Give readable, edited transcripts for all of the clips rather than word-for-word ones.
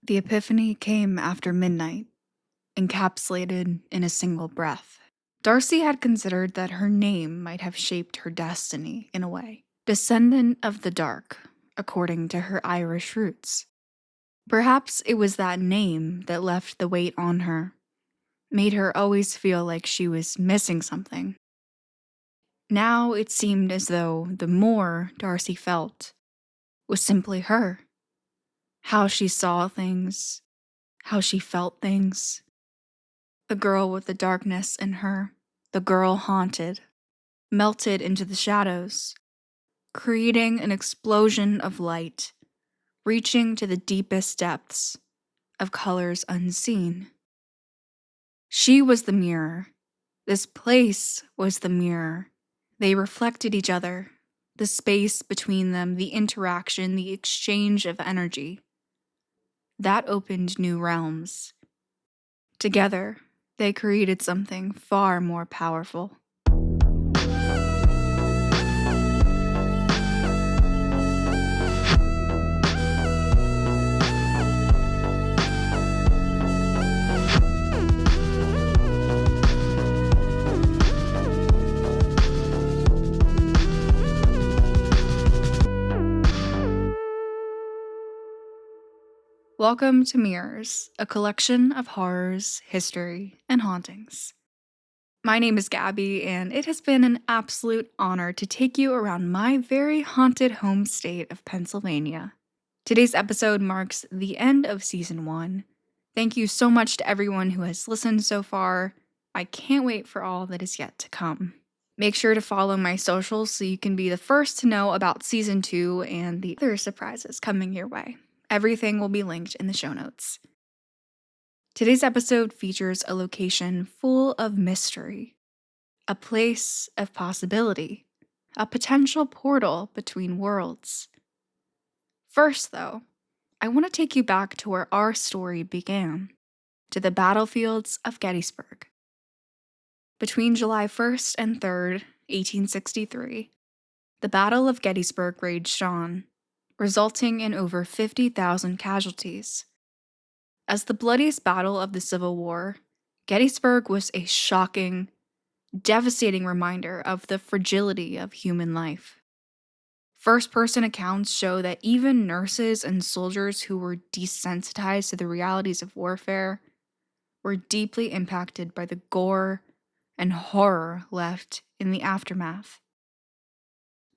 The epiphany came after midnight, encapsulated in a single breath. Darcy had considered that her name might have shaped her destiny in a way. Descendant of the dark, according to her Irish roots. Perhaps it was that name that left the weight on her, made her always feel like she was missing something. Now it seemed as though the more Darcy felt was simply her. How she saw things, how she felt things. The girl with the darkness in her, the girl haunted, melted into the shadows, creating an explosion of light, reaching to the deepest depths of colors unseen. She was the mirror. This place was the mirror. They reflected each other, the space between them, the interaction, the exchange of energy. That opened new realms. Together, they created something far more powerful. Welcome to Mirrors, a collection of horrors, history, and hauntings. My name is Gabby, and it has been an absolute honor to take you around my very haunted home state of Pennsylvania. Today's episode marks the end of Season 1. Thank you so much to everyone who has listened so far. I can't wait for all that is yet to come. Make sure to follow my socials so you can be the first to know about Season 2 and the other surprises coming your way. Everything will be linked in the show notes. Today's episode features a location full of mystery, a place of possibility, a potential portal between worlds. First, though, I want to take you back to where our story began, to the battlefields of Gettysburg. Between July 1st and 3rd, 1863, the Battle of Gettysburg raged on, resulting in over 50,000 casualties. As the bloodiest battle of the Civil War, Gettysburg was a shocking, devastating reminder of the fragility of human life. First-person accounts show that even nurses and soldiers who were desensitized to the realities of warfare were deeply impacted by the gore and horror left in the aftermath.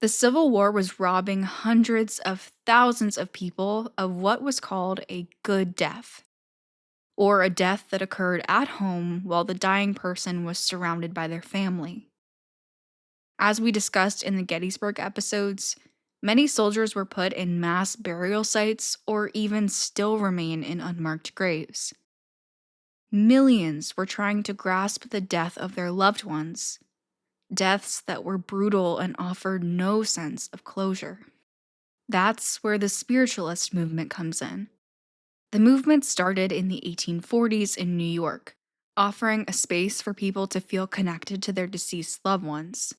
The Civil War was robbing hundreds of thousands of people of what was called a good death, or a death that occurred at home while the dying person was surrounded by their family. As we discussed in the Gettysburg episodes, many soldiers were put in mass burial sites or even still remain in unmarked graves. Millions were trying to grasp the death of their loved ones, deaths that were brutal and offered no sense of closure. That's where the Spiritualist Movement comes in. The movement started in the 1840s in New York, offering a space for people to feel connected to their deceased loved ones.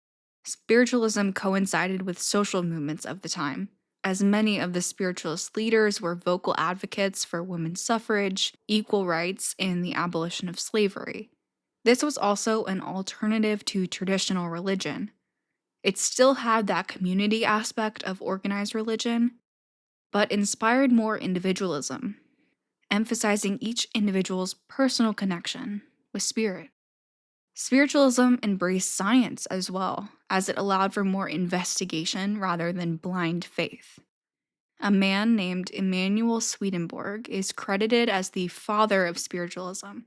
Spiritualism coincided with social movements of the time, as many of the spiritualist leaders were vocal advocates for women's suffrage, equal rights, and the abolition of slavery. This was also an alternative to traditional religion. It still had that community aspect of organized religion, but inspired more individualism, emphasizing each individual's personal connection with spirit. Spiritualism embraced science as well, as it allowed for more investigation rather than blind faith. A man named Emanuel Swedenborg is credited as the father of spiritualism.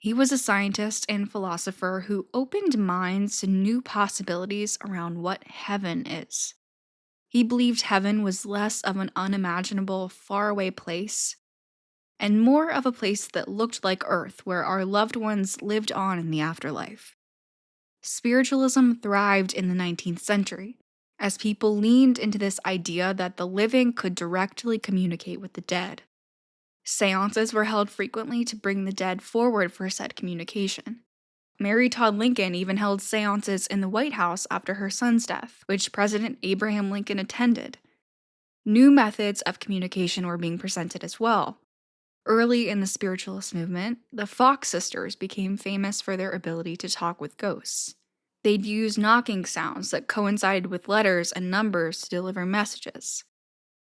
He was a scientist and philosopher who opened minds to new possibilities around what heaven is. He believed heaven was less of an unimaginable, faraway place, and more of a place that looked like Earth, where our loved ones lived on in the afterlife. Spiritualism thrived in the 19th century, as people leaned into this idea that the living could directly communicate with the dead. Seances were held frequently to bring the dead forward for said communication. Mary Todd Lincoln even held seances in the White House after her son's death, which President Abraham Lincoln attended. New methods of communication were being presented as well. Early in the Spiritualist movement, the Fox sisters became famous for their ability to talk with ghosts. They'd use knocking sounds that coincided with letters and numbers to deliver messages.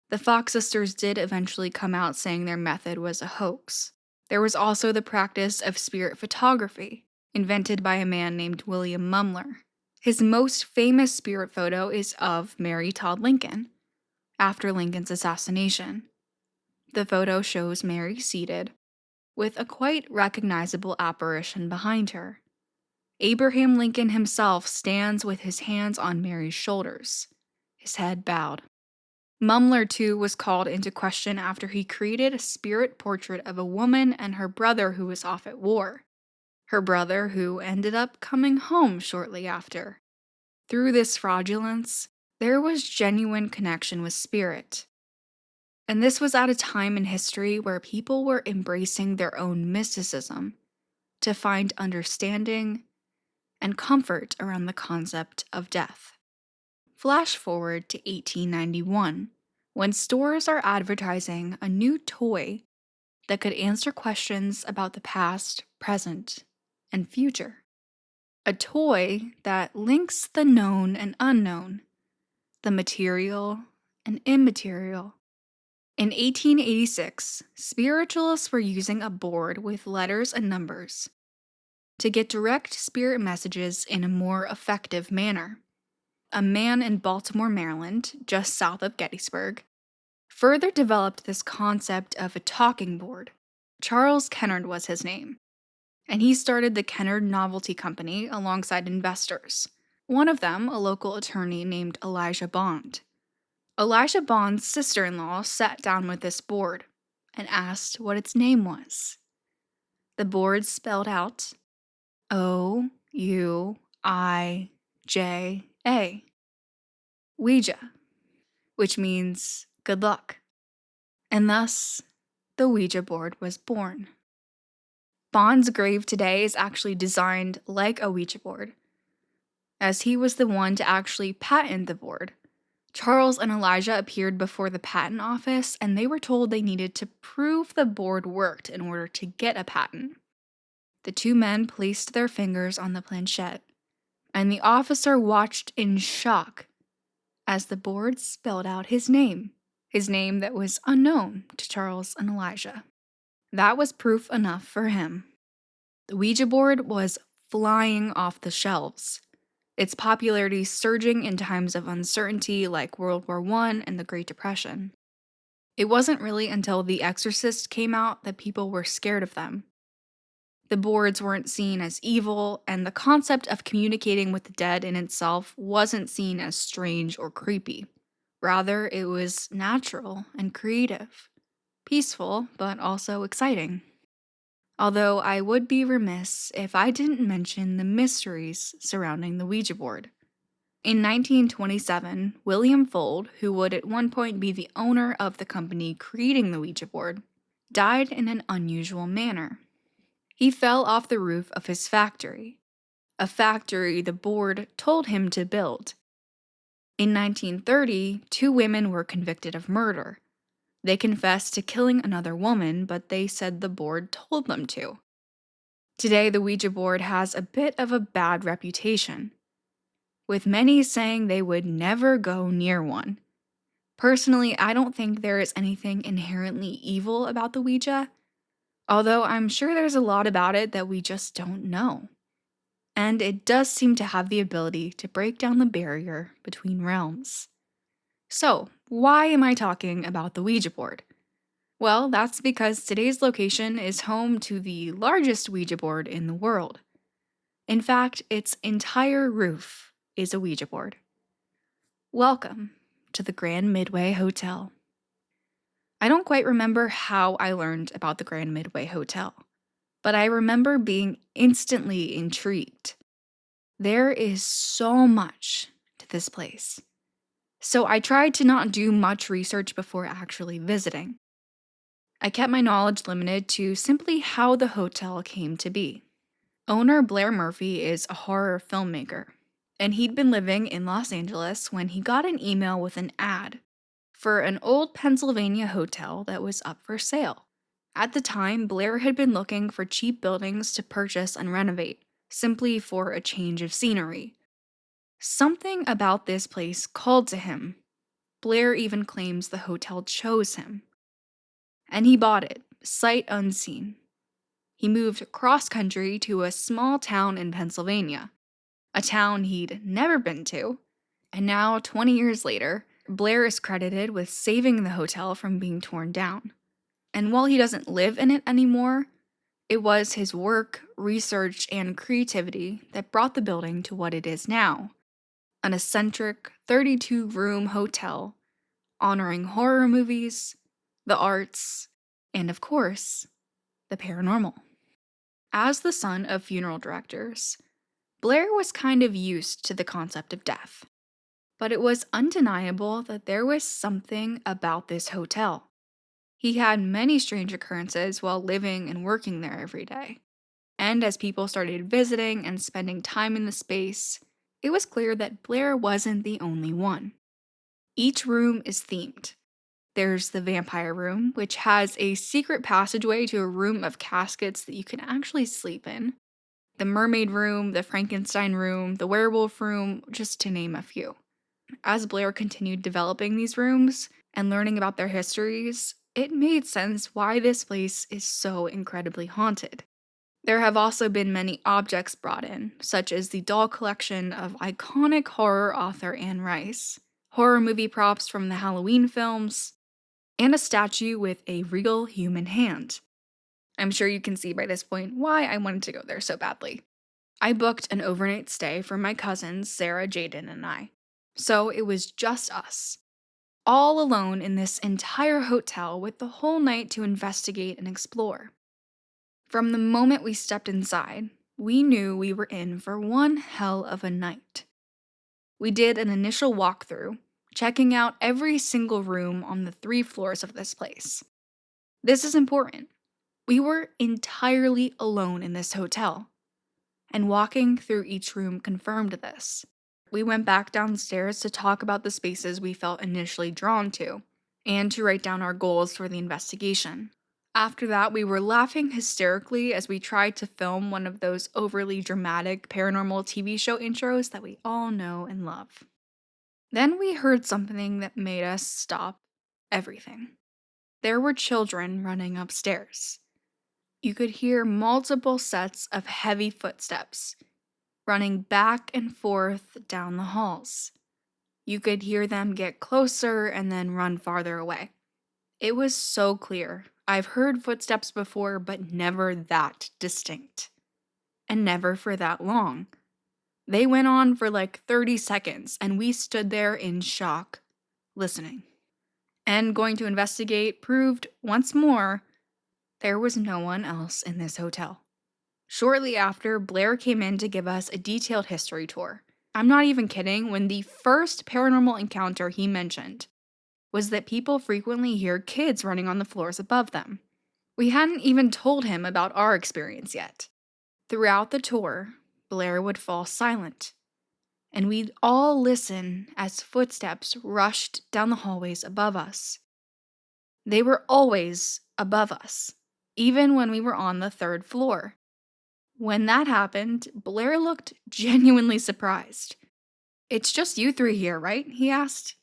The Fox sisters did eventually come out saying their method was a hoax. There was also the practice of spirit photography, invented by a man named William Mumler. His most famous spirit photo is of Mary Todd Lincoln, after Lincoln's assassination. The photo shows Mary seated, with a quite recognizable apparition behind her. Abraham Lincoln himself stands with his hands on Mary's shoulders, his head bowed. Mumler, too, was called into question after he created a spirit portrait of a woman and her brother who was off at war. Her brother, who ended up coming home shortly after. Through this fraudulence, there was genuine connection with spirit. And this was at a time in history where people were embracing their own mysticism to find understanding and comfort around the concept of death. Flash forward to 1891, when stores are advertising a new toy that could answer questions about the past, present, and future. A toy that links the known and unknown, the material and immaterial. In 1886, spiritualists were using a board with letters and numbers to get direct spirit messages in a more effective manner. A man in Baltimore, Maryland, just south of Gettysburg, further developed this concept of a talking board. Charles Kennard was his name, and he started the Kennard Novelty Company alongside investors. One of them, a local attorney named Elijah Bond. Elijah Bond's sister-in-law sat down with this board and asked what its name was. The board spelled out Ouija, Ouija, which means good luck. And thus, the Ouija board was born. Bond's grave today is actually designed like a Ouija board, as he was the one to actually patent the board. Charles and Elijah appeared before the patent office, and they were told they needed to prove the board worked in order to get a patent. The two men placed their fingers on the planchette, and the officer watched in shock as the board spelled out his name that was unknown to Charles and Elijah. That was proof enough for him. The Ouija board was flying off the shelves, its popularity surging in times of uncertainty like World War I and the Great Depression. It wasn't really until The Exorcist came out that people were scared of them. The boards weren't seen as evil, and the concept of communicating with the dead in itself wasn't seen as strange or creepy. Rather, it was natural and creative. Peaceful, but also exciting. Although I would be remiss if I didn't mention the mysteries surrounding the Ouija board. In 1927, William Fuld, who would at one point be the owner of the company creating the Ouija board, died in an unusual manner. He fell off the roof of his factory, a factory the board told him to build. In 1930, two women were convicted of murder. They confessed to killing another woman, but they said the board told them to. Today, the Ouija board has a bit of a bad reputation, with many saying they would never go near one. Personally, I don't think there is anything inherently evil about the Ouija, although I'm sure there's a lot about it that we just don't know. And it does seem to have the ability to break down the barrier between realms. So, why am I talking about the Ouija board? Well, that's because today's location is home to the largest Ouija board in the world. In fact, its entire roof is a Ouija board. Welcome to the Grand Midway Hotel. I don't quite remember how I learned about the Grand Midway Hotel, but I remember being instantly intrigued. There is so much to this place. So I tried to not do much research before actually visiting. I kept my knowledge limited to simply how the hotel came to be. Owner Blair Murphy is a horror filmmaker, and he'd been living in Los Angeles when he got an email with an ad for an old Pennsylvania hotel that was up for sale. At the time, Blair had been looking for cheap buildings to purchase and renovate, simply for a change of scenery. Something about this place called to him. Blair even claims the hotel chose him. And he bought it, sight unseen. He moved cross country to a small town in Pennsylvania, a town he'd never been to, and now, 20 years later, Blair is credited with saving the hotel from being torn down. And while he doesn't live in it anymore, it was his work, research, and creativity that brought the building to what it is now, an eccentric 32-room hotel honoring horror movies, the arts, and of course, the paranormal. As the son of funeral directors, Blair was kind of used to the concept of death. But it was undeniable that there was something about this hotel. He had many strange occurrences while living and working there every day. And as people started visiting and spending time in the space, it was clear that Blair wasn't the only one. Each room is themed. There's the vampire room, which has a secret passageway to a room of caskets that you can actually sleep in. The mermaid room, the Frankenstein room, the werewolf room, just to name a few. As Blair continued developing these rooms and learning about their histories, it made sense why this place is so incredibly haunted. There have also been many objects brought in, such as the doll collection of iconic horror author Anne Rice, horror movie props from the Halloween films, and a statue with a real human hand. I'm sure you can see by this point why I wanted to go there so badly. I booked an overnight stay for my cousins Sarah, Jaden, and I. So it was just us, all alone in this entire hotel with the whole night to investigate and explore. From the moment we stepped inside, we knew we were in for one hell of a night. We did an initial walkthrough, checking out every single room on the 3 floors of this place. This is important. We were entirely alone in this hotel, and walking through each room confirmed this. We went back downstairs to talk about the spaces we felt initially drawn to, and to write down our goals for the investigation. After that, we were laughing hysterically as we tried to film one of those overly dramatic paranormal TV show intros that we all know and love. Then we heard something that made us stop everything. There were children running upstairs. You could hear multiple sets of heavy footsteps running back and forth down the halls. You could hear them get closer and then run farther away. It was so clear. I've heard footsteps before, but never that distinct. And never for that long. They went on for like 30 seconds, and we stood there in shock, listening. And going to investigate proved once more there was no one else in this hotel. Shortly after, Blair came in to give us a detailed history tour. I'm not even kidding when the first paranormal encounter he mentioned was that people frequently hear kids running on the floors above them. We hadn't even told him about our experience yet. Throughout the tour, Blair would fall silent, and we'd all listen as footsteps rushed down the hallways above us. They were always above us, even when we were on the 3rd floor. When that happened, Blair looked genuinely surprised. "It's just you 3 here, right?" he asked.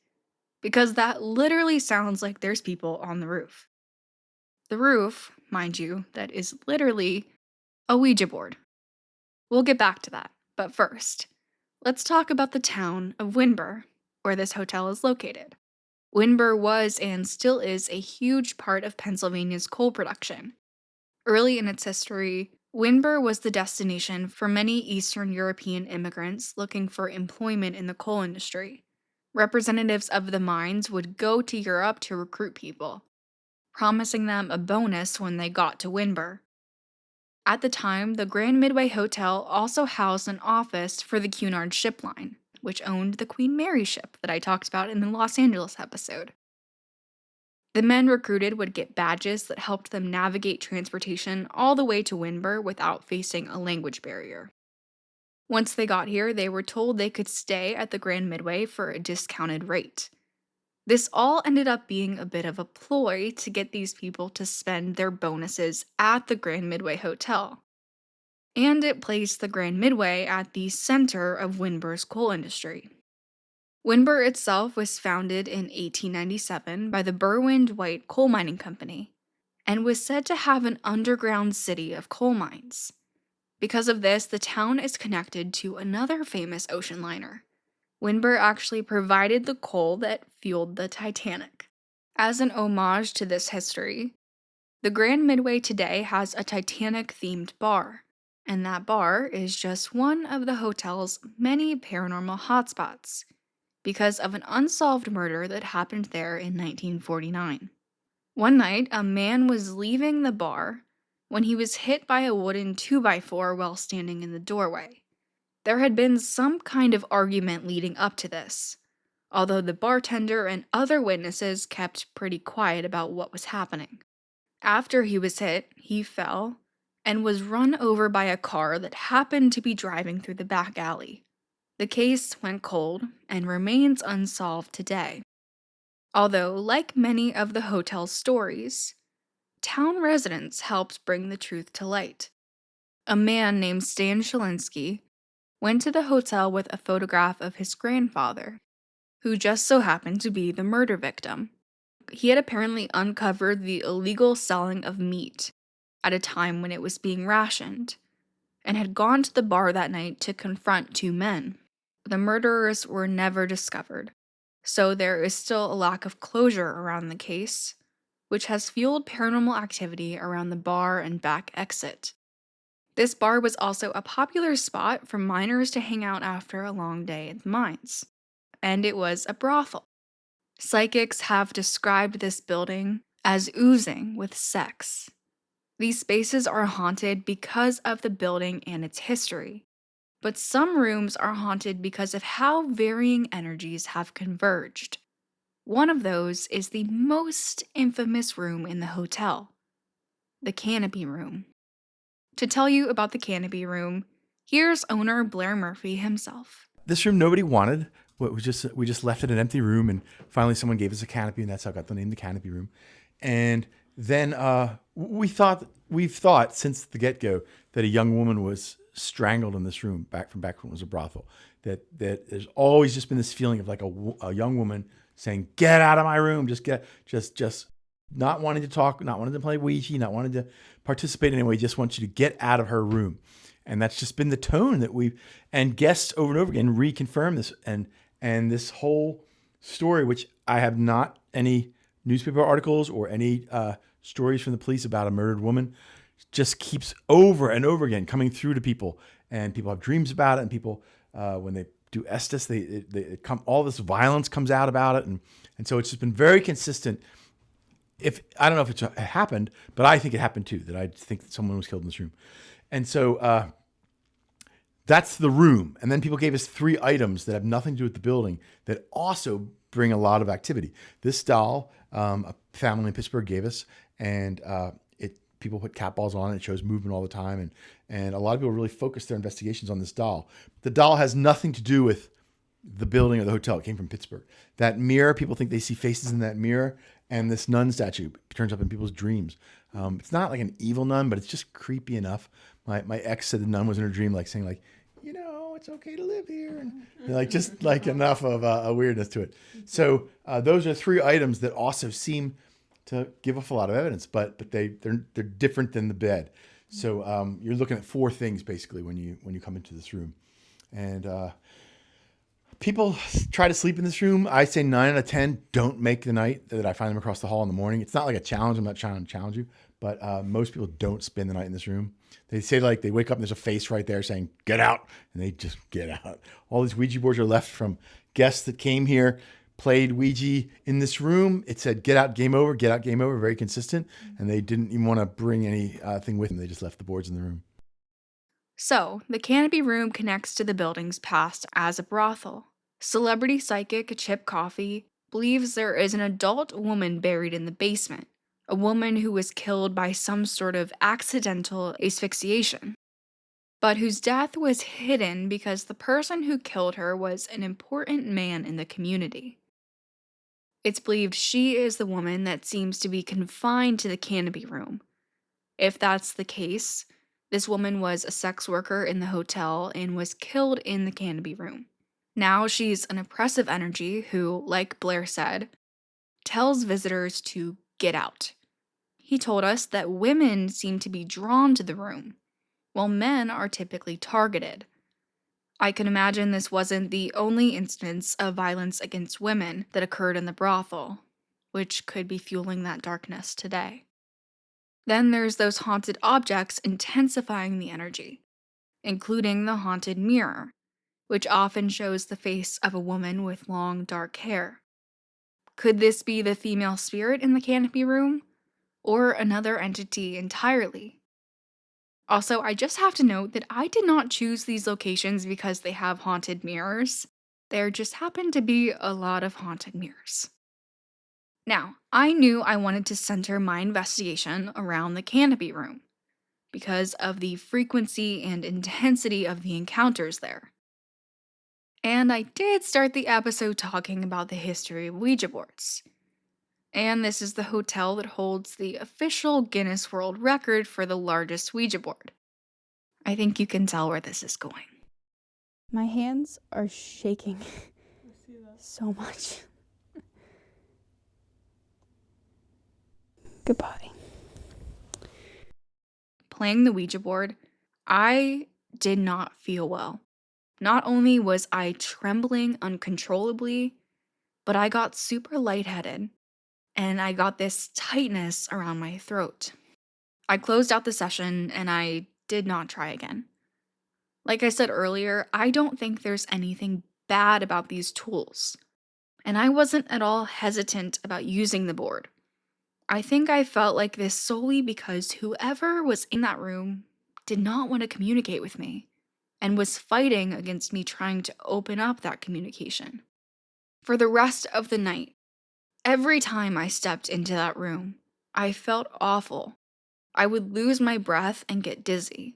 Because that literally sounds like there's people on the roof. The roof, mind you, that is literally a Ouija board. We'll get back to that, but first, let's talk about the town of Windber, where this hotel is located. Windber was and still is a huge part of Pennsylvania's coal production. Early in its history, Windber was the destination for many Eastern European immigrants looking for employment in the coal industry. Representatives of the mines would go to Europe to recruit people, promising them a bonus when they got to Windber. At the time, the Grand Midway Hotel also housed an office for the Cunard ship line, which owned the Queen Mary ship that I talked about in the Los Angeles episode. The men recruited would get badges that helped them navigate transportation all the way to Windber without facing a language barrier. Once they got here, they were told they could stay at the Grand Midway for a discounted rate. This all ended up being a bit of a ploy to get these people to spend their bonuses at the Grand Midway Hotel. And it placed the Grand Midway at the center of Windber's coal industry. Windber itself was founded in 1897 by the Berwind White Coal Mining Company and was said to have an underground city of coal mines. Because of this, the town is connected to another famous ocean liner. Windber actually provided the coal that fueled the Titanic. As an homage to this history, the Grand Midway today has a Titanic-themed bar, and that bar is just one of the hotel's many paranormal hotspots because of an unsolved murder that happened there in 1949. One night, a man was leaving the bar when he was hit by a wooden 2x4 while standing in the doorway. There had been some kind of argument leading up to this, although the bartender and other witnesses kept pretty quiet about what was happening. After he was hit, he fell and was run over by a car that happened to be driving through the back alley. The case went cold and remains unsolved today. Although, like many of the hotel's stories, town residents helped bring the truth to light. A man named Stan Shalinsky went to the hotel with a photograph of his grandfather, who just so happened to be the murder victim. He had apparently uncovered the illegal selling of meat at a time when it was being rationed, and had gone to the bar that night to confront two men. The murderers were never discovered, so there is still a lack of closure around the case, which has fueled paranormal activity around the bar and back exit. This bar was also a popular spot for miners to hang out after a long day at the mines, and it was a brothel. Psychics have described this building as oozing with sex. These spaces are haunted because of the building and its history, but some rooms are haunted because of how varying energies have converged. One of those is the most infamous room in the hotel, the Canopy Room. To tell you about the Canopy Room, here's owner Blair Murphy himself. This room nobody wanted. We just left it an empty room, and finally someone gave us a canopy, and that's how I got the name, the Canopy Room. And then we've thought since the get-go that a young woman was strangled in this room back when it was a brothel. That there's always just been this feeling of like a young woman saying, "Get out of my room!" Just not wanting to talk, not wanting to play Ouija, not wanting to participate in any way. Just wants you to get out of her room. And that's just been the tone that and guests over and over again reconfirm this and this whole story, which I have not any newspaper articles or any stories from the police about a murdered woman, just keeps over and over again coming through to people, and people have dreams about it, and people when they do Estes, they come, all this violence comes out about it, and so it's just been very consistent. If I don't know if it happened, but I think it happened too. That I think that someone was killed in this room. And so that's the room. And then people gave us 3 items that have nothing to do with the building that also bring a lot of activity. This doll, a family in Pittsburgh gave us, and people put cat balls on it. It shows movement all the time. And a lot of people really focus their investigations on this doll. The doll has nothing to do with the building or the hotel. It came from Pittsburgh. That mirror, people think they see faces in that mirror. And this nun statue turns up in people's dreams. It's not like an evil nun, but it's just creepy enough. My ex said the nun was in her dream, like saying, like, it's okay to live here, and just enough of a weirdness to it. So those are 3 items that also seem to give off a lot of evidence, but they're different than the bed. So you're looking at 4 things basically when you come into this room, and people try to sleep in this room. I say 9 out of 10 don't make the night that I find them across the hall in the morning. It's not like a challenge. I'm not trying to challenge you, but most people don't spend the night in this room. They say they wake up and there's a face right there saying, "Get out," and they just get out. All these Ouija boards are left from guests that came here, played Ouija in this room. It said, "Get out, game over, get out, game over," very consistent. And they didn't even want to bring anything with them. They just left the boards in the room. So, the Canopy Room connects to the building's past as a brothel. Celebrity psychic Chip Coffey believes there is an adult woman buried in the basement, a woman who was killed by some sort of accidental asphyxiation, but whose death was hidden because the person who killed her was an important man in the community. It's believed she is the woman that seems to be confined to the Canopy Room. If that's the case, this woman was a sex worker in the hotel and was killed in the Canopy Room. Now she's an oppressive energy who, like Blair said, tells visitors to get out. He told us that women seem to be drawn to the room, while men are typically targeted. I can imagine this wasn't the only instance of violence against women that occurred in the brothel, which could be fueling that darkness today. Then there's those haunted objects intensifying the energy, including the haunted mirror, which often shows the face of a woman with long, dark hair. Could this be the female spirit in the Canopy Room? Or another entity entirely? Also, I just have to note that I did not choose these locations because they have haunted mirrors. There just happened to be a lot of haunted mirrors. Now, I knew I wanted to center my investigation around the Canopy Room because of the frequency and intensity of the encounters there. And I did start the episode talking about the history of Ouija boards. And this is the hotel that holds the official Guinness World Record for the largest Ouija board. I think you can tell where this is going. My hands are shaking so much. Goodbye. Playing the Ouija board, I did not feel well. Not only was I trembling uncontrollably, but I got super lightheaded, and I got this tightness around my throat. I closed out the session, and I did not try again. Like I said earlier, I don't think there's anything bad about these tools, and I wasn't at all hesitant about using the board. I think I felt like this solely because whoever was in that room did not want to communicate with me and was fighting against me trying to open up that communication. For the rest of the night, every time I stepped into that room, I felt awful. I would lose my breath and get dizzy.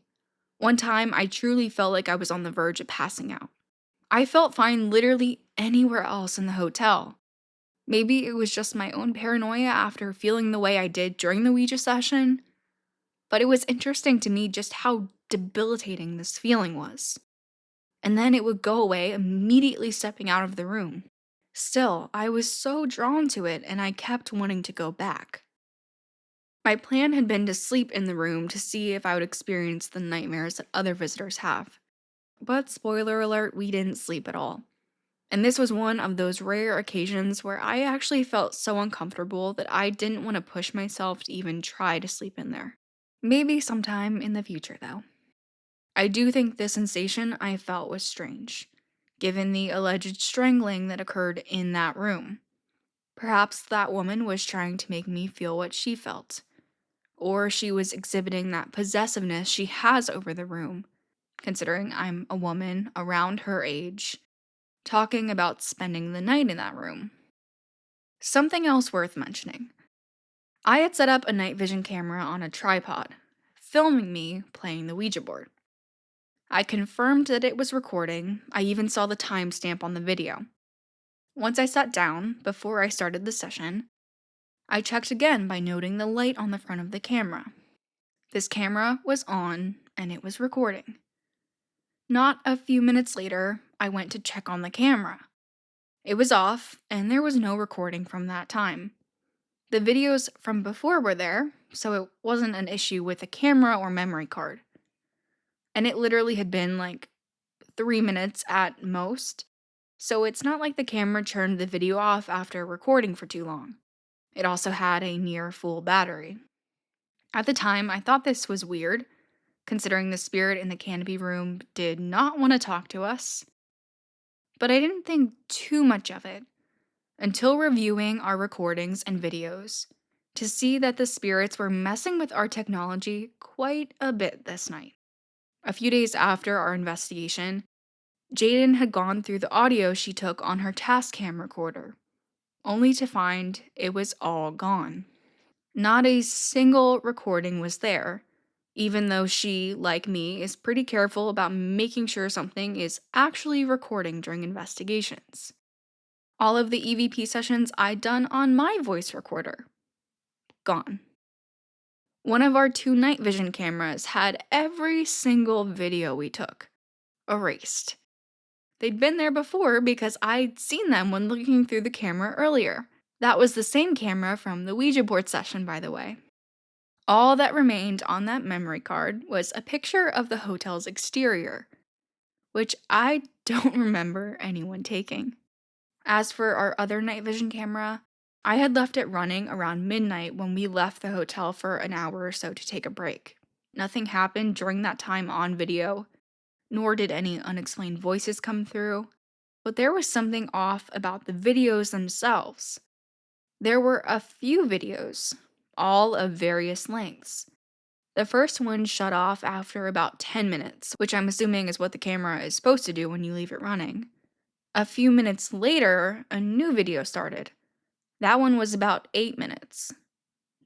One time, I truly felt like I was on the verge of passing out. I felt fine literally anywhere else in the hotel. Maybe it was just my own paranoia after feeling the way I did during the Ouija session, but it was interesting to me just how debilitating this feeling was. And then it would go away immediately stepping out of the room. Still, I was so drawn to it and I kept wanting to go back. My plan had been to sleep in the room to see if I would experience the nightmares that other visitors have. But spoiler alert, we didn't sleep at all. And this was one of those rare occasions where I actually felt so uncomfortable that I didn't want to push myself to even try to sleep in there. Maybe sometime in the future, though. I do think the sensation I felt was strange, given the alleged strangling that occurred in that room. Perhaps that woman was trying to make me feel what she felt, or she was exhibiting that possessiveness she has over the room, considering I'm a woman around her age, talking about spending the night in that room. Something else worth mentioning. I had set up a night vision camera on a tripod, filming me playing the Ouija board. I confirmed that it was recording. I even saw the timestamp on the video. Once I sat down, before I started the session, I checked again by noting the light on the front of the camera. This camera was on, and it was recording. Not a few minutes later, I went to check on the camera. It was off, and there was no recording from that time. The videos from before were there, so it wasn't an issue with the camera or memory card. And it literally had been like 3 minutes at most, so it's not like the camera turned the video off after recording for too long. It also had a near full battery. At the time, I thought this was weird, considering the spirit in the Canopy Room did not want to talk to us. But I didn't think too much of it until reviewing our recordings and videos to see that the spirits were messing with our technology quite a bit this night. A few days after our investigation, Jaden had gone through the audio she took on her Tascam recorder, only to find it was all gone. Not a single recording was there, even though she, like me, is pretty careful about making sure something is actually recording during investigations. All of the EVP sessions I'd done on my voice recorder. Gone. One of our 2 night vision cameras had every single video we took erased. They'd been there before because I'd seen them when looking through the camera earlier. That was the same camera from the Ouija Board session, by the way. All that remained on that memory card was a picture of the hotel's exterior, which I don't remember anyone taking. As for our other night vision camera, I had left it running around midnight when we left the hotel for an hour or so to take a break. Nothing happened during that time on video, nor did any unexplained voices come through, but there was something off about the videos themselves. There were a few videos, all of various lengths. The first one shut off after about 10 minutes, which I'm assuming is what the camera is supposed to do when you leave it running. A few minutes later, a new video started. That one was about 8 minutes.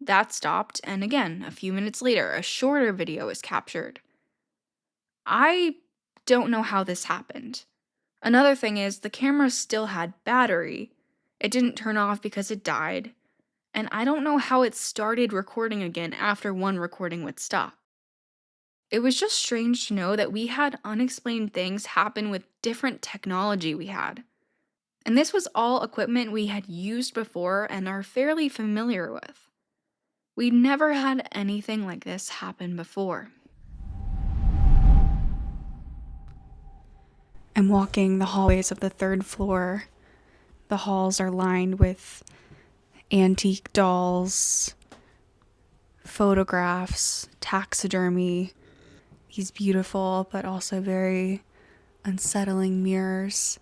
That stopped, and again, a few minutes later, a shorter video was captured. I don't know how this happened. Another thing is, the camera still had battery. It didn't turn off because it died, and I don't know how it started recording again after one recording would stop. It was just strange to know that we had unexplained things happen with different technology we had. And this was all equipment we had used before and are fairly familiar with. We'd never had anything like this happen before. I'm walking the hallways of the 3rd floor. The halls are lined with antique dolls, photographs, taxidermy, these beautiful but also very unsettling mirrors.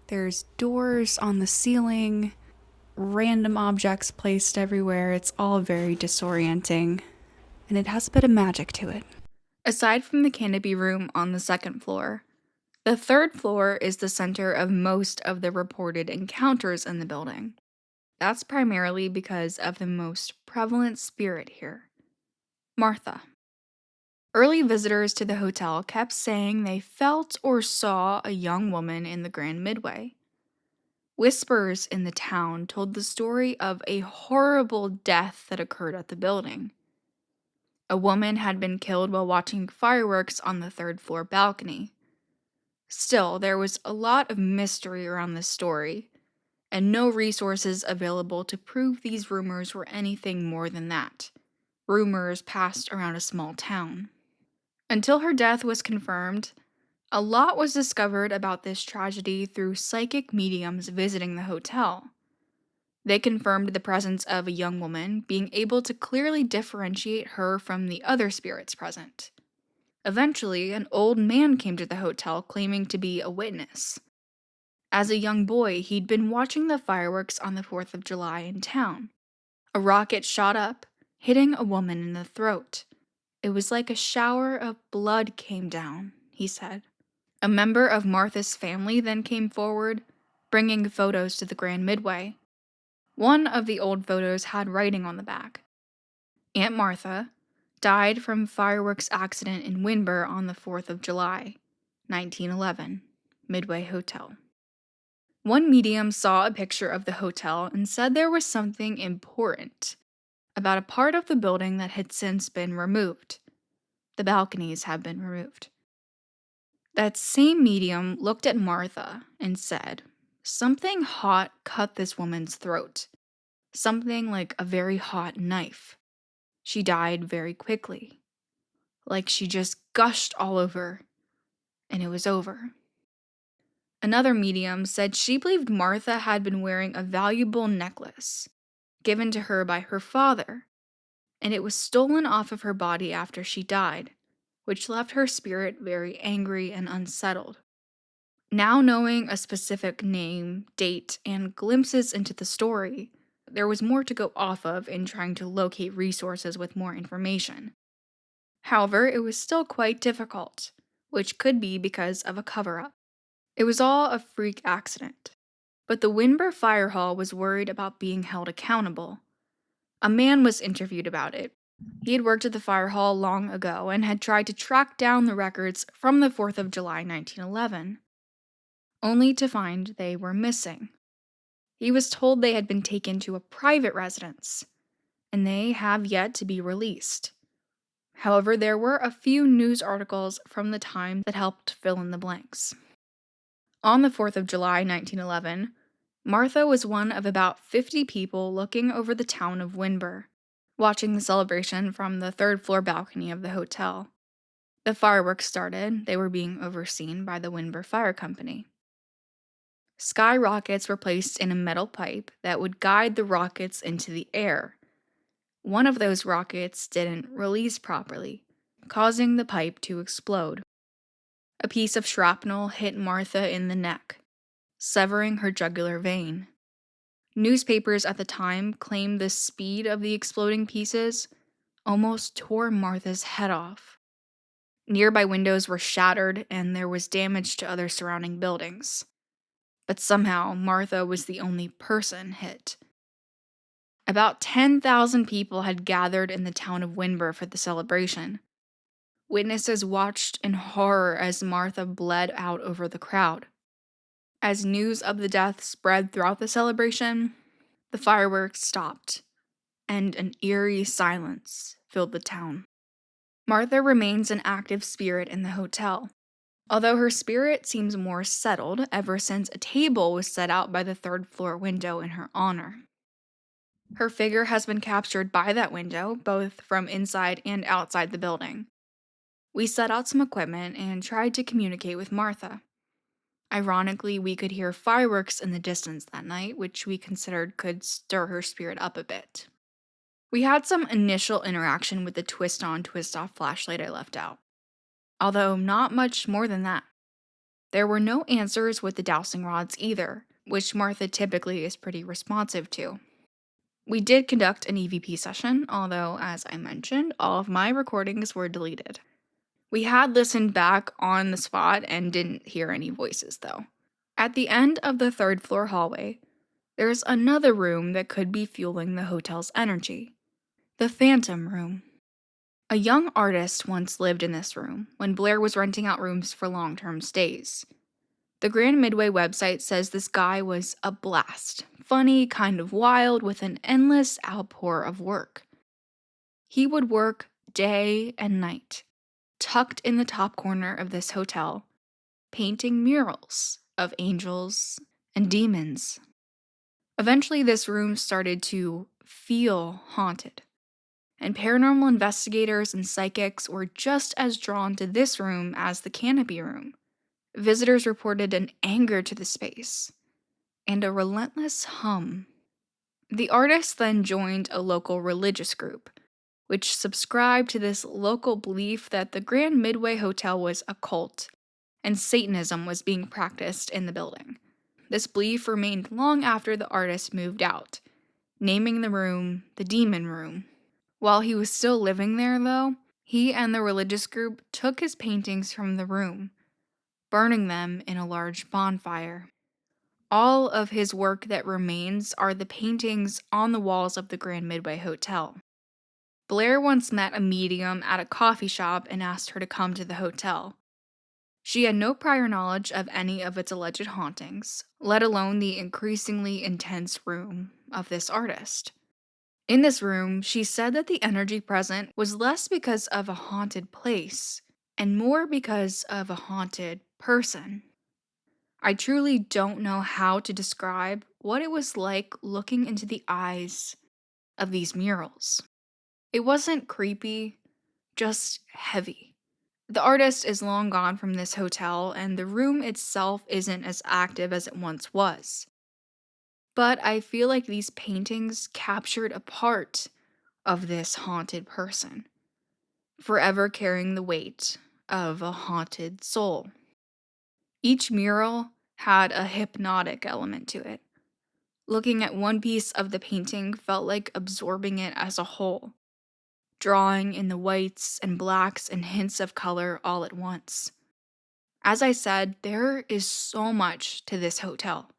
There's doors on the ceiling, random objects placed everywhere. It's all very disorienting, and it has a bit of magic to it. Aside from the Canopy Room on the 2nd floor, the 3rd floor is the center of most of the reported encounters in the building. That's primarily because of the most prevalent spirit here, Martha. Early visitors to the hotel kept saying they felt or saw a young woman in the Grand Midway. Whispers in the town told the story of a horrible death that occurred at the building. A woman had been killed while watching fireworks on the 3rd floor balcony. Still, there was a lot of mystery around this story, and no resources available to prove these rumors were anything more than that. Rumors passed around a small town. Until her death was confirmed, a lot was discovered about this tragedy through psychic mediums visiting the hotel. They confirmed the presence of a young woman, being able to clearly differentiate her from the other spirits present. Eventually, an old man came to the hotel claiming to be a witness. As a young boy, he'd been watching the fireworks on the 4th of July in town. A rocket shot up, hitting a woman in the throat. It was like a shower of blood came down, he said. A member of Martha's family then came forward, bringing photos to the Grand Midway. One of the old photos had writing on the back. Aunt Martha died from fireworks accident in Windber on the 4th of July, 1911, Midway Hotel. One medium saw a picture of the hotel and said there was something important about a part of the building that had since been removed. The balconies have been removed. That same medium looked at Martha and said, "Something hot cut this woman's throat. Something like a very hot knife. She died very quickly. Like she just gushed all over, and it was over." Another medium said she believed Martha had been wearing a valuable necklace given to her by her father, and it was stolen off of her body after she died, which left her spirit very angry and unsettled. Now knowing a specific name, date, and glimpses into the story, there was more to go off of in trying to locate resources with more information. However, it was still quite difficult, which could be because of a cover-up. It was all a freak accident, but the Windber Fire Hall was worried about being held accountable. A man was interviewed about it. He had worked at the fire hall long ago and had tried to track down the records from the 4th of July 1911. only to find they were missing. He was told they had been taken to a private residence, and they have yet to be released. However, there were a few news articles from the time that helped fill in the blanks. On the 4th of July, 1911, Martha was one of about 50 people looking over the town of Windber, watching the celebration from the third-floor balcony of the hotel. The fireworks started. They were being overseen by the Windber Fire Company. Sky rockets were placed in a metal pipe that would guide the rockets into the air. One of those rockets didn't release properly, causing the pipe to explode. A piece of shrapnel hit Martha in the neck, severing her jugular vein. Newspapers at the time claimed the speed of the exploding pieces almost tore Martha's head off. Nearby windows were shattered and there was damage to other surrounding buildings. But somehow, Martha was the only person hit. About 10,000 people had gathered in the town of Windber for the celebration. Witnesses watched in horror as Martha bled out over the crowd. As news of the death spread throughout the celebration, the fireworks stopped, and an eerie silence filled the town. Martha remains an active spirit in the hotel, although her spirit seems more settled ever since a table was set out by the third-floor window in her honor. Her figure has been captured by that window, both from inside and outside the building. We set out some equipment and tried to communicate with Martha. Ironically, we could hear fireworks in the distance that night, which we considered could stir her spirit up a bit. We had some initial interaction with the twist-on, twist-off flashlight I left out, although not much more than that. There were no answers with the dowsing rods either, which Martha typically is pretty responsive to. We did conduct an EVP session, although, as I mentioned, all of my recordings were deleted. We had listened back on the spot and didn't hear any voices, though. At the end of the third-floor hallway, there's another room that could be fueling the hotel's energy. The Phantom Room. A young artist once lived in this room when Blair was renting out rooms for long-term stays. The Grand Midway website says this guy was a blast, funny, kind of wild, with an endless outpour of work. He would work day and night, tucked in the top corner of this hotel, painting murals of angels and demons. Eventually, this room started to feel haunted, and paranormal investigators and psychics were just as drawn to this room as the Canopy Room. Visitors reported an anger to the space and a relentless hum. The artist then joined a local religious group, which subscribed to this local belief that the Grand Midway Hotel was a cult and Satanism was being practiced in the building. This belief remained long after the artist moved out, naming the room the Demon Room. While he was still living there, though, he and the religious group took his paintings from the room, burning them in a large bonfire. All of his work that remains are the paintings on the walls of the Grand Midway Hotel. Blair once met a medium at a coffee shop and asked her to come to the hotel. She had no prior knowledge of any of its alleged hauntings, let alone the increasingly intense room of this artist. In this room, she said that the energy present was less because of a haunted place and more because of a haunted person. I truly don't know how to describe what it was like looking into the eyes of these murals. It wasn't creepy, just heavy. The artist is long gone from this hotel, and the room itself isn't as active as it once was. But I feel like these paintings captured a part of this haunted person, forever carrying the weight of a haunted soul. Each mural had a hypnotic element to it. Looking at one piece of the painting felt like absorbing it as a whole, drawing in the whites and blacks and hints of color all at once. As I said, there is so much to this hotel.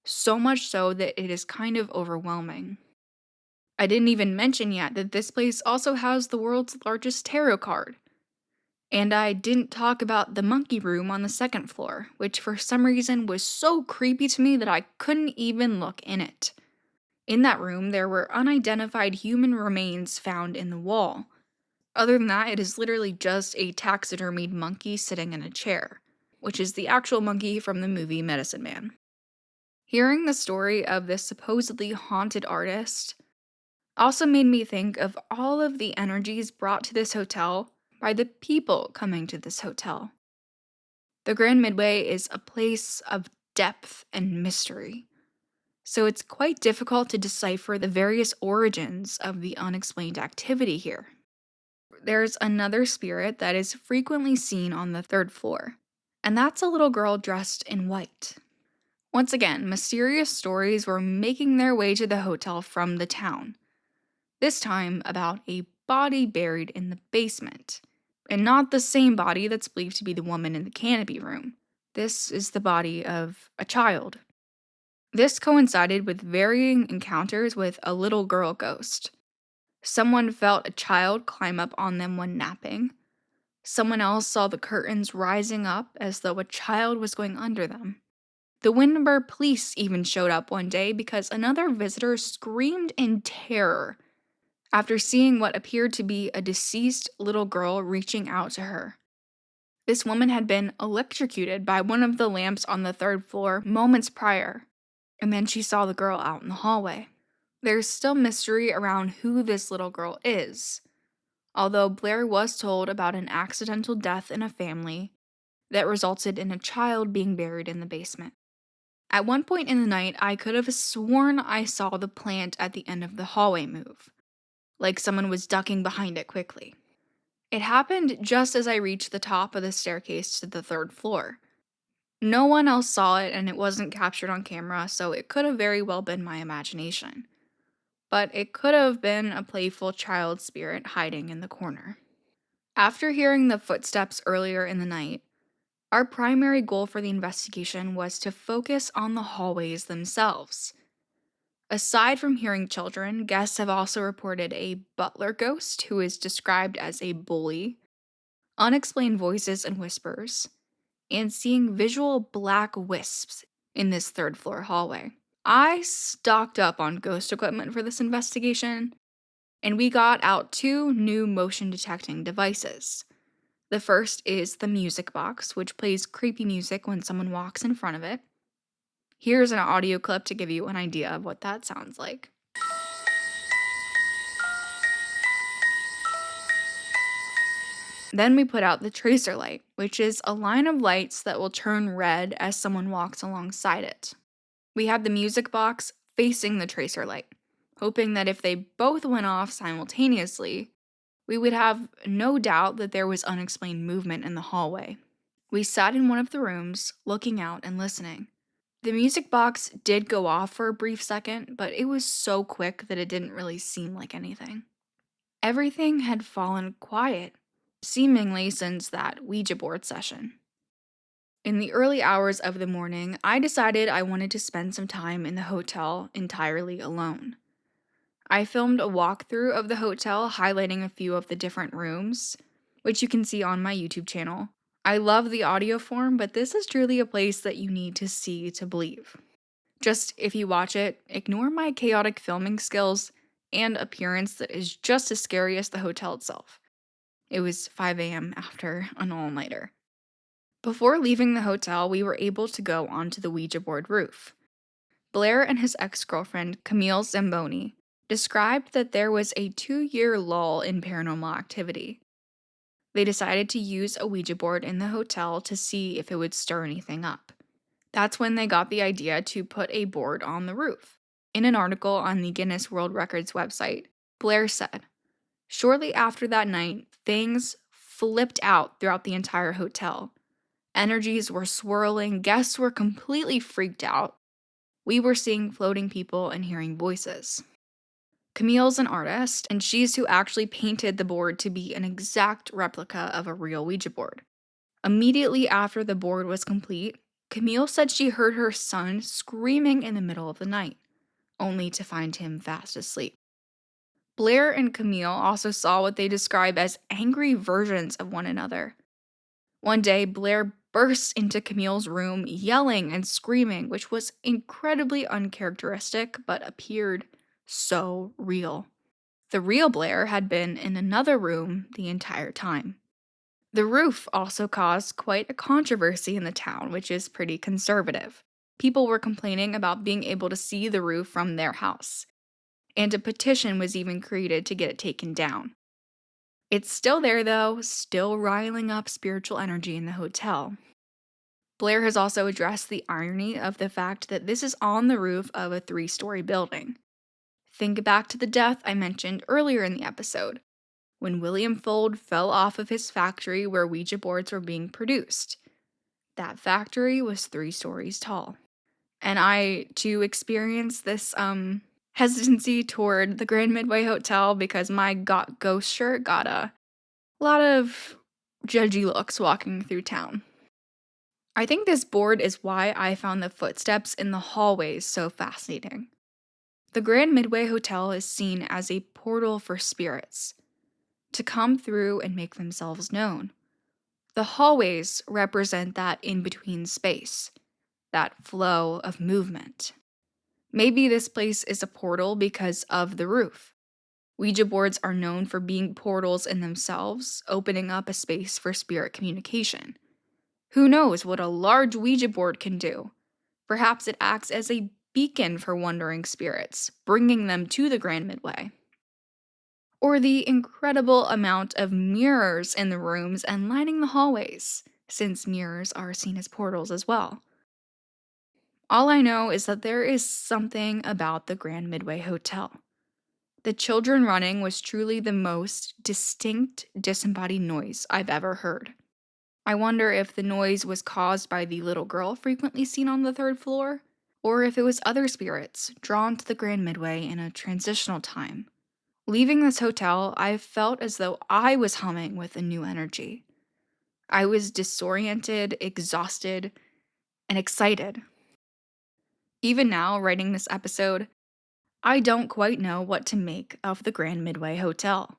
So much so that it is kind of overwhelming. I didn't even mention yet that this place also has the world's largest tarot card. And I didn't talk about the monkey room on the second floor, which for some reason was so creepy to me that I couldn't even look in it. In that room, there were unidentified human remains found in the wall. Other than that, it is literally just a taxidermied monkey sitting in a chair, which is the actual monkey from the movie Medicine Man. Hearing the story of this supposedly haunted artist also made me think of all of the energies brought to this hotel by the people coming to this hotel. The Grand Midway is a place of depth and mystery, so it's quite difficult to decipher the various origins of the unexplained activity here. There's another spirit that is frequently seen on the third floor, and that's a little girl dressed in white. Once again, mysterious stories were making their way to the hotel from the town. This time about a body buried in the basement. And not the same body that's believed to be the woman in the Canopy Room. This is the body of a child. This coincided with varying encounters with a little girl ghost. Someone felt a child climb up on them when napping. Someone else saw the curtains rising up as though a child was going under them. The Windber police even showed up one day because another visitor screamed in terror after seeing what appeared to be a deceased little girl reaching out to her. This woman had been electrocuted by one of the lamps on the third floor moments prior, and then she saw the girl out in the hallway. There's still mystery around who this little girl is, although Blair was told about an accidental death in a family that resulted in a child being buried in the basement. At one point in the night, I could have sworn I saw the plant at the end of the hallway move, like someone was ducking behind it quickly. It happened just as I reached the top of the staircase to the third floor. No one else saw it and it wasn't captured on camera, so it could have very well been my imagination. But it could have been a playful child spirit hiding in the corner. After hearing the footsteps earlier in the night, our primary goal for the investigation was to focus on the hallways themselves. Aside from hearing children, guests have also reported a butler ghost who is described as a bully, unexplained voices and whispers, and seeing visual black wisps in this third floor hallway. I stocked up on ghost equipment for this investigation, and we got out 2 new motion detecting devices. The first is the music box, which plays creepy music when someone walks in front of it. Here's an audio clip to give you an idea of what that sounds like. Then we put out the tracer light, which is a line of lights that will turn red as someone walks alongside it. We had the music box facing the tracer light, hoping that if they both went off simultaneously, we would have no doubt that there was unexplained movement in the hallway. We sat in one of the rooms, looking out and listening. The music box did go off for a brief second, but it was so quick that it didn't really seem like anything. Everything had fallen quiet, seemingly since that Ouija board session. In the early hours of the morning, I decided I wanted to spend some time in the hotel entirely alone. I filmed a walkthrough of the hotel highlighting a few of the different rooms, which you can see on my YouTube channel. I love the audio form, but this is truly a place that you need to see to believe. Just if you watch it, ignore my chaotic filming skills and appearance that is just as scary as the hotel itself. It was 5 a.m. after an all-nighter. Before leaving the hotel, we were able to go onto the Ouija board roof. Blair and his ex-girlfriend, Camille Zamboni, described that there was a 2-year lull in paranormal activity. They decided to use a Ouija board in the hotel to see if it would stir anything up. That's when they got the idea to put a board on the roof. In an article on the Guinness World Records website, Blair said, "Shortly after that night, things flipped out throughout the entire hotel. Energies were swirling, guests were completely freaked out. We were seeing floating people and hearing voices." Camille's an artist, and she's who actually painted the board to be an exact replica of a real Ouija board. Immediately after the board was complete, Camille said she heard her son screaming in the middle of the night, only to find him fast asleep. Blair and Camille also saw what they describe as angry versions of one another, One day, Blair burst into Camille's room, yelling and screaming, which was incredibly uncharacteristic but appeared so real. The real Blair had been in another room the entire time. The roof also caused quite a controversy in the town, which is pretty conservative. People were complaining about being able to see the roof from their house, and a petition was even created to get it taken down. It's still there though, still riling up spiritual energy in the hotel. Blair has also addressed the irony of the fact that this is on the roof of a 3-story building. Think back to the death I mentioned earlier in the episode, when William Fuld fell off of his factory where Ouija boards were being produced. That factory was 3 stories tall. And I, too, experienced this hesitancy toward the Grand Midway Hotel because my Got Ghost shirt got a lot of judgy looks walking through town. I think this board is why I found the footsteps in the hallways so fascinating. The Grand Midway Hotel is seen as a portal for spirits to come through and make themselves known. The hallways represent that in-between space, that flow of movement. Maybe this place is a portal because of the roof. Ouija boards are known for being portals in themselves, opening up a space for spirit communication. Who knows what a large Ouija board can do? Perhaps it acts as a beacon for wandering spirits, bringing them to the Grand Midway. Or the incredible amount of mirrors in the rooms and lining the hallways, since mirrors are seen as portals as well. All I know is that there is something about the Grand Midway Hotel. The children running was truly the most distinct, disembodied noise I've ever heard. I wonder if the noise was caused by the little girl frequently seen on the 3rd floor, or if it was other spirits drawn to the Grand Midway in a transitional time. Leaving this hotel, I felt as though I was humming with a new energy. I was disoriented, exhausted, and excited. Even now, writing this episode, I don't quite know what to make of the Grand Midway Hotel.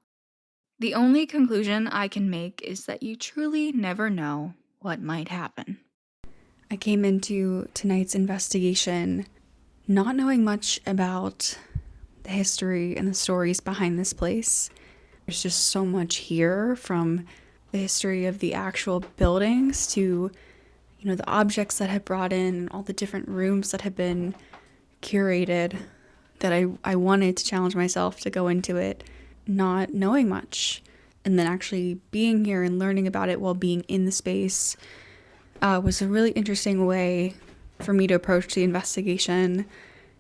The only conclusion I can make is that you truly never know what might happen. I came into tonight's investigation not knowing much about the history and the stories behind this place. There's just so much here, from the history of the actual buildings to, the objects that had brought in and all the different rooms that had been curated, that I wanted to challenge myself to go into it not knowing much, and then actually being here and learning about it while being in the space was a really interesting way for me to approach the investigation,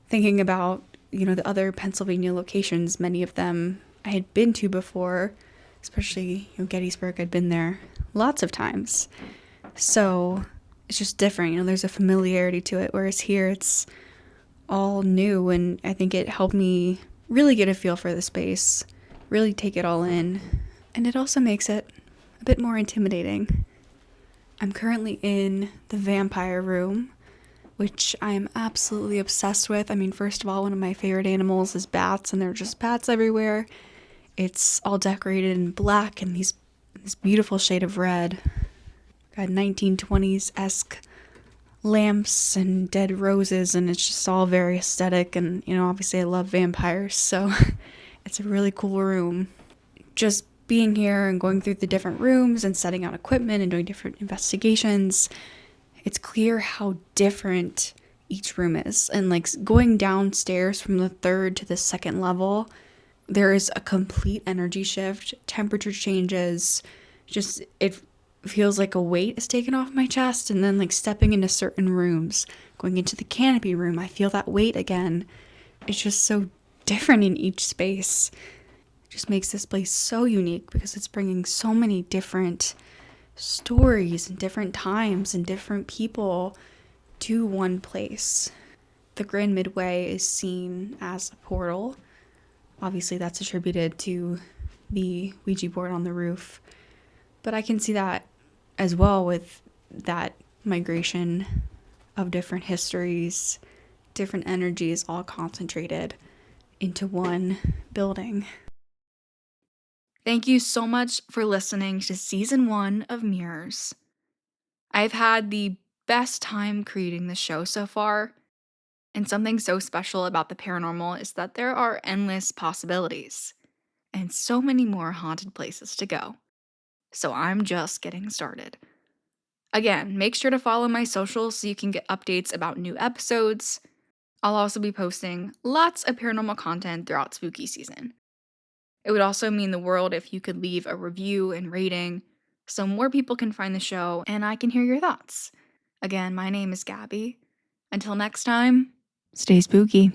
thinking about the other Pennsylvania locations. Many of them I had been to before, especially Gettysburg. I'd been there lots of times, so it's just different. There's a familiarity to it, whereas here it's all new, and I think it helped me really get a feel for the space, really take it all in, and it also makes it a bit more intimidating. I'm currently in the vampire room, which I am absolutely obsessed with. I mean, first of all, one of my favorite animals is bats, and there are just bats everywhere. It's all decorated in black and this beautiful shade of red. Got 1920s-esque lamps and dead roses, and it's just all very aesthetic. And, obviously I love vampires, so it's a really cool room. Just being here and going through the different rooms and setting out equipment and doing different investigations, it's clear how different each room is. And going downstairs from the 3rd to the 2nd level, there is a complete energy shift, temperature changes, just it feels like a weight is taken off my chest. And then stepping into certain rooms, going into the Canopy Room, I feel that weight again. It's just so different in each space. It just makes this place so unique because it's bringing so many different stories and different times and different people to one place. The Grand Midway is seen as a portal. Obviously that's attributed to the Ouija board on the roof, but I can see that as well with that migration of different histories, different energies all concentrated into one building. Thank you so much for listening to Season 1 of Mirrors. I've had the best time creating this show so far, and something so special about the paranormal is that there are endless possibilities and so many more haunted places to go. So I'm just getting started. Again, make sure to follow my socials so you can get updates about new episodes. I'll also be posting lots of paranormal content throughout spooky season. It would also mean the world if you could leave a review and rating so more people can find the show and I can hear your thoughts. Again, my name is Gabby. Until next time, stay spooky.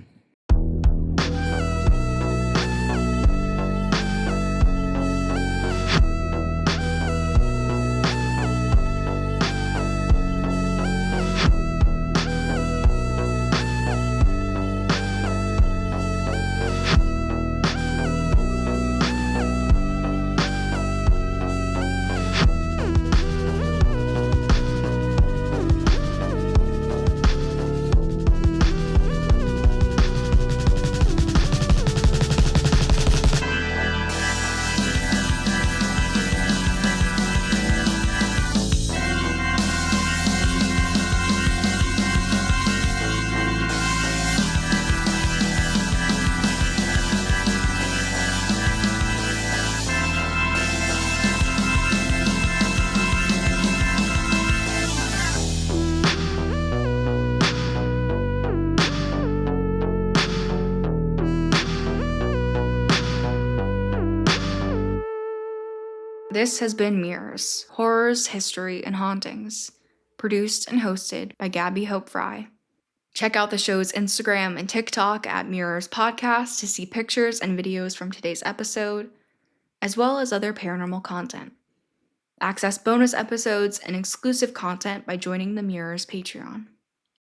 This has been Mirrors, Horrors, History, and Hauntings, produced and hosted by Gabby Hope Frye. Check out the show's Instagram and TikTok at Mirrors Podcast to see pictures and videos from today's episode, as well as other paranormal content. Access bonus episodes and exclusive content by joining the Mirrors Patreon.